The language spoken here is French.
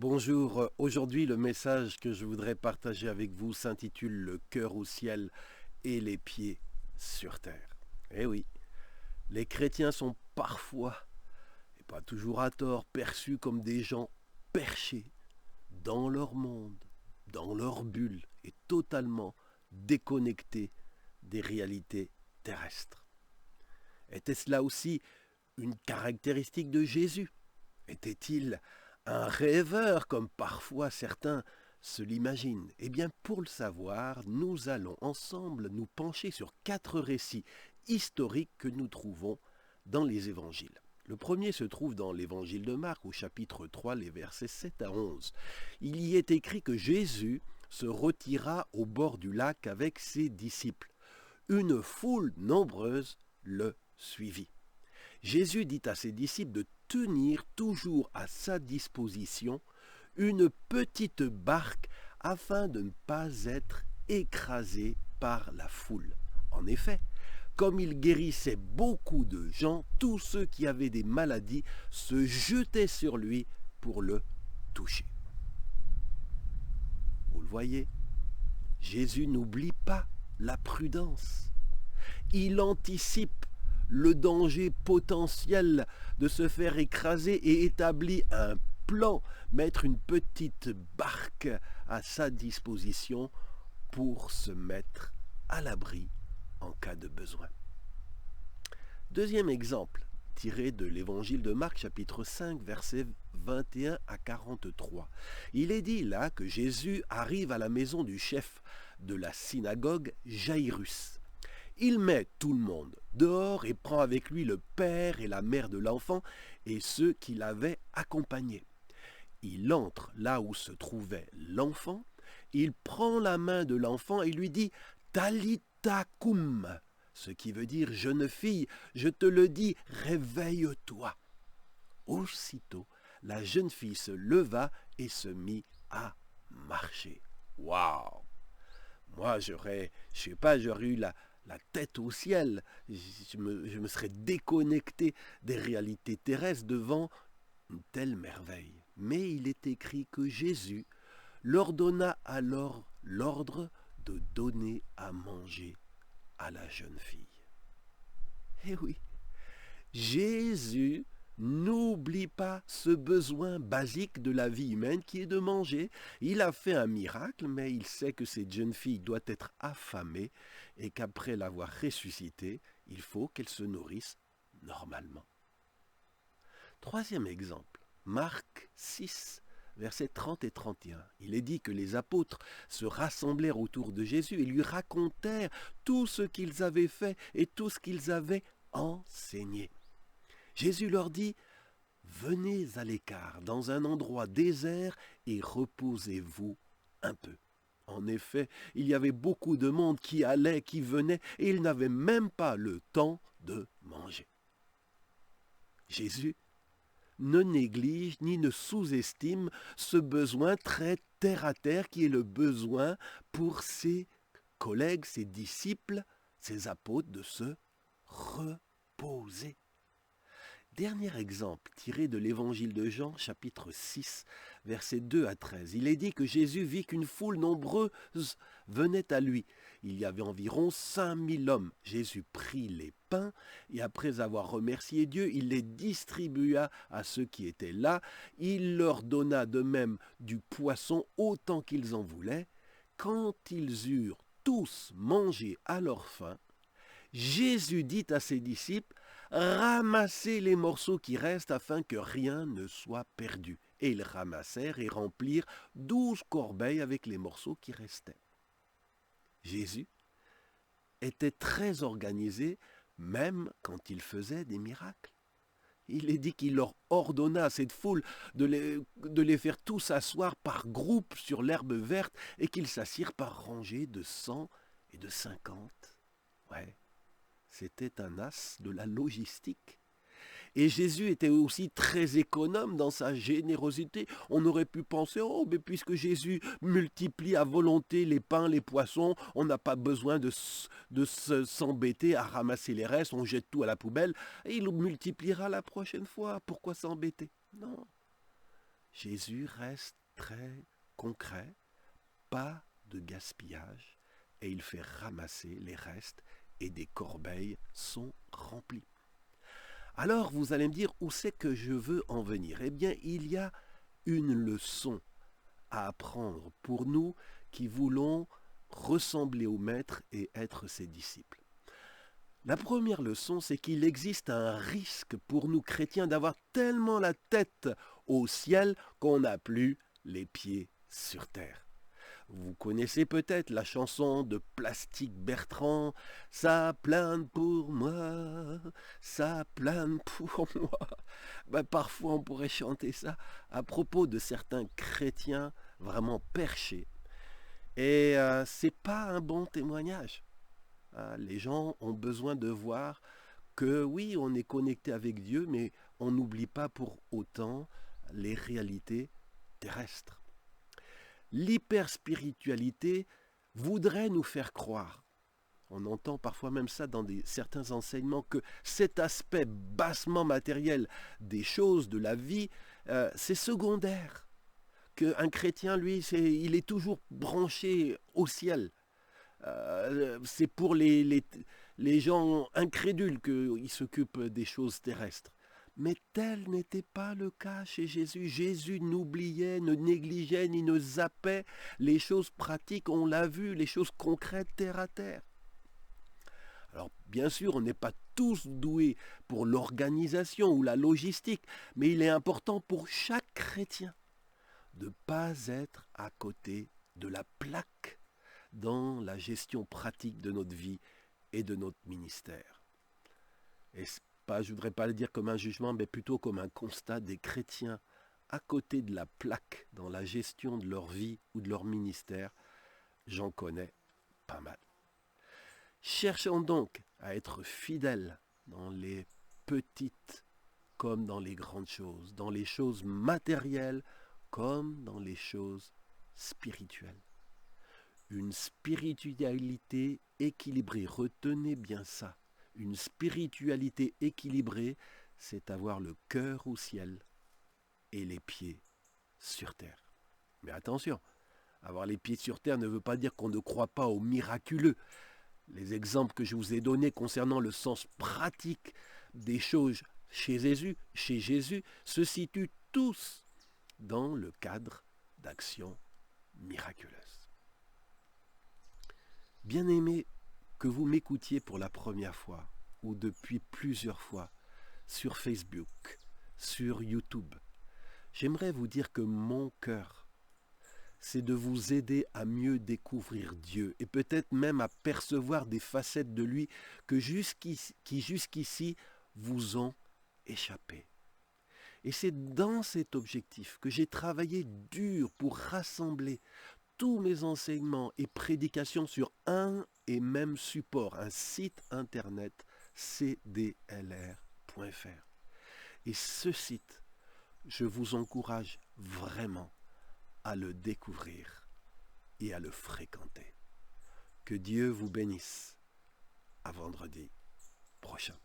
Bonjour, aujourd'hui le message que je voudrais partager avec vous s'intitule Le cœur au ciel et les pieds sur terre. Eh oui, les chrétiens sont parfois, et pas toujours à tort, perçus comme des gens perchés dans leur monde, dans leur bulle et totalement déconnectés des réalités terrestres. Était-ce là aussi une caractéristique de Jésus? Était-il un rêveur comme parfois certains se l'imaginent? Eh bien, pour le savoir, nous allons ensemble nous pencher sur 4 récits historiques que nous trouvons dans les évangiles. Le premier se trouve dans l'évangile de Marc au chapitre 3, les versets 7 à 11. Il y est écrit que Jésus se retira au bord du lac avec ses disciples. Une foule nombreuse le suivit. Jésus dit à ses disciples de tenir toujours à sa disposition une petite barque afin de ne pas être écrasé par la foule. En effet, comme il guérissait beaucoup de gens, tous ceux qui avaient des maladies se jetaient sur lui pour le toucher. Vous le voyez, Jésus n'oublie pas la prudence. Il anticipe le danger potentiel de se faire écraser et établit un plan, mettre une petite barque à sa disposition pour se mettre à l'abri en cas de besoin. Deuxième exemple, tiré de l'évangile de Marc chapitre 5 versets 21 à 43. Il est dit là que Jésus arrive à la maison du chef de la synagogue Jaïrus. Il met tout le monde dehors et prend avec lui le père et la mère de l'enfant et ceux qui l'avaient accompagné. Il entre là où se trouvait l'enfant, il prend la main de l'enfant et lui dit « Talitha koum », ce qui veut dire « Jeune fille, je te le dis, réveille-toi ». Aussitôt, la jeune fille se leva et se mit à marcher. Waouh! Moi, j'aurais eu la tête au ciel. Je me serais déconnecté des réalités terrestres devant une telle merveille. Mais il est écrit que Jésus leur donna alors l'ordre de donner à manger à la jeune fille. Eh oui, Jésus n'oublie pas ce besoin basique de la vie humaine qui est de manger. Il a fait un miracle, mais il sait que cette jeune fille doit être affamée et qu'après l'avoir ressuscitée, il faut qu'elle se nourrisse normalement. Troisième exemple, Marc 6, versets 30 et 31. Il est dit que les apôtres se rassemblèrent autour de Jésus et lui racontèrent tout ce qu'ils avaient fait et tout ce qu'ils avaient enseigné. Jésus leur dit « Venez à l'écart, dans un endroit désert, et reposez-vous un peu. » En effet, il y avait beaucoup de monde qui allait, qui venait, et ils n'avaient même pas le temps de manger. Jésus ne néglige ni ne sous-estime ce besoin très terre-à-terre qui est le besoin pour ses collègues, ses disciples, ses apôtres de se reposer. Dernier exemple tiré de l'évangile de Jean, chapitre 6, versets 2 à 13. Il est dit que Jésus vit qu'une foule nombreuse venait à lui. Il y avait environ 5000 hommes. Jésus prit les pains et après avoir remercié Dieu, il les distribua à ceux qui étaient là. Il leur donna de même du poisson autant qu'ils en voulaient. Quand ils eurent tous mangé à leur faim, Jésus dit à ses disciples, « Ramassez les morceaux qui restent afin que rien ne soit perdu. » Et ils ramassèrent et remplirent 12 corbeilles avec les morceaux qui restaient. Jésus était très organisé, même quand il faisait des miracles. Il est dit qu'il leur ordonna à cette foule de les faire tous s'asseoir par groupes sur l'herbe verte et qu'ils s'assirent par rangées de 100 et de 50. Ouais. C'était un as de la logistique. Et Jésus était aussi très économe dans sa générosité. On aurait pu penser, oh, mais puisque Jésus multiplie à volonté les pains, les poissons, on n'a pas besoin de s'embêter à ramasser les restes, on jette tout à la poubelle, et il multipliera la prochaine fois. Pourquoi s'embêter? Non. Jésus reste très concret, pas de gaspillage, et il fait ramasser les restes et des corbeilles sont remplies. Alors vous allez me dire où c'est que je veux en venir. Eh bien, il y a une leçon à apprendre pour nous qui voulons ressembler au Maître et être ses disciples. La première leçon, c'est qu'il existe un risque pour nous chrétiens d'avoir tellement la tête au ciel qu'on n'a plus les pieds sur terre. Vous connaissez peut-être la chanson de Plastique Bertrand, « Ça plane pour moi, ça plane pour moi ». Parfois on pourrait chanter ça à propos de certains chrétiens vraiment perchés. Et c'est pas un bon témoignage. Les gens ont besoin de voir que oui, on est connecté avec Dieu, mais on n'oublie pas pour autant les réalités terrestres. L'hyperspiritualité voudrait nous faire croire, on entend parfois même ça dans certains enseignements, que cet aspect bassement matériel des choses, de la vie, c'est secondaire. Qu'un chrétien, lui, il est toujours branché au ciel. C'est pour les gens incrédules qu'il s'occupe des choses terrestres. Mais tel n'était pas le cas chez Jésus. Jésus n'oubliait, ne négligeait, ni ne zappait les choses pratiques, on l'a vu, les choses concrètes terre à terre. Alors bien sûr, on n'est pas tous doués pour l'organisation ou la logistique, mais il est important pour chaque chrétien de ne pas être à côté de la plaque dans la gestion pratique de notre vie et de notre ministère. Et je ne voudrais pas le dire comme un jugement, mais plutôt comme un constat des chrétiens à côté de la plaque dans la gestion de leur vie ou de leur ministère. J'en connais pas mal. Cherchons donc à être fidèles dans les petites comme dans les grandes choses, dans les choses matérielles comme dans les choses spirituelles. Une spiritualité équilibrée, retenez bien ça. Une spiritualité équilibrée, c'est avoir le cœur au ciel et les pieds sur terre. Mais attention, avoir les pieds sur terre ne veut pas dire qu'on ne croit pas au miraculeux. Les exemples que je vous ai donnés concernant le sens pratique des choses chez Jésus se situent tous dans le cadre d'actions miraculeuses. Bien-aimés, que vous m'écoutiez pour la première fois ou depuis plusieurs fois sur Facebook, sur YouTube, j'aimerais vous dire que mon cœur, c'est de vous aider à mieux découvrir Dieu et peut-être même à percevoir des facettes de lui qui jusqu'ici vous ont échappé. Et c'est dans cet objectif que j'ai travaillé dur pour rassembler tous mes enseignements et prédications sur un et même support, un site internet cdlr.fr. Et ce site, je vous encourage vraiment à le découvrir et à le fréquenter. Que Dieu vous bénisse. À vendredi prochain.